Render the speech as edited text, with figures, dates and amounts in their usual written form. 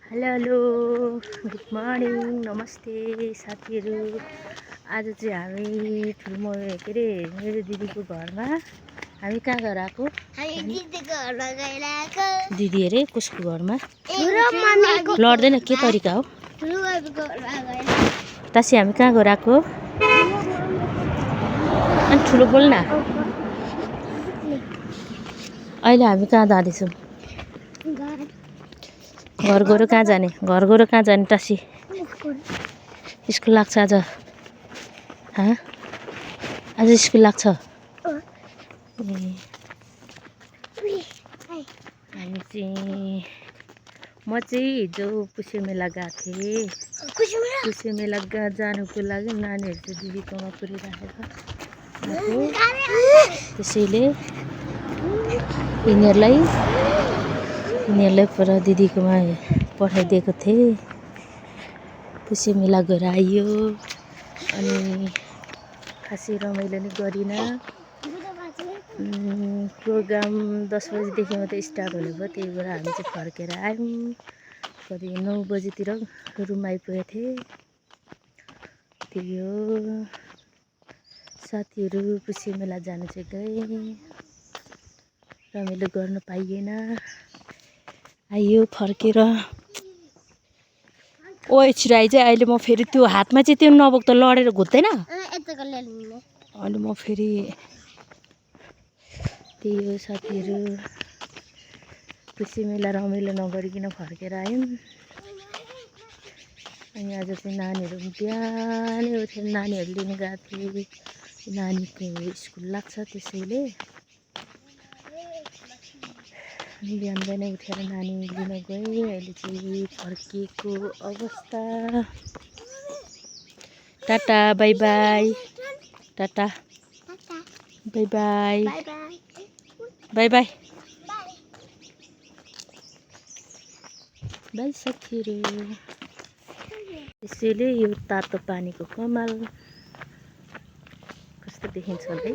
Hello hello good morning नमस्ते साथीहरू। आज चाहिँ हामी ठुलो के अरे मेरो दिदीको घरमा हामी कहाँ गएर आएको दिदी अरे कसको घरमा लड्दैन के तरिका हो तासी हामी कहाँ गएर आएको अनि ठुलो बोल न अहिले हामी कहाँ जाँदैछौँ घर गएर कहाँ जाने टासी स्कुल लाग्छ आज आज स्कुल लाग्छ हामी चाहिँ म चाहिँ हिजो पुसे मेला गएको थिएँ पुसे मेला जानुको लागि नानीहरू चाहिँ दिदीकोमा पुरिराखेको त्यसैले यिनीहरूलाई पर दिदीकोमा पठाइदिएको थिएँ। पुसे मेला गएर आइयो अनि खासै रमाइलो नि गरिनँ। प्रोग्राम 10 बजीदेखि मात्रै स्टार्ट हुने भयो, त्यही भएर हामी चाहिँ फर्केर आयौँ। कति 9 बजीतिर रुम आइपुगेको थिएँ। त्यही हो साथीहरू, पुसे मेला जानु चाहिँ गएँ, रमाइलो गर्न पाइएन। आइयो फर्केर ओए छिराई चाहिँ अहिले म फेरि त्यो हातमा चाहिँ त्यो नबोक त लडेर घुत्दैन अनि म फेरि त्यही हो साथीहरू, पुसे मेला रमाइलो नगरिकन फर्केर आयौँ। अनि आज चाहिँ नानीहरू बिहानै उठेर नानीहरू लिन गएको थिएँ। नानीको स्कुल लाग्छ त्यसैले बिहान बिहानै उठेर नानी लिन गएँ। अहिले चाहिँ फर्किएको अवस्था। Tata bye by tata bye by by by by साथीहरू। त्यसैले यो तातो पानीको कमाल कस्तो देखिन्छ होला है।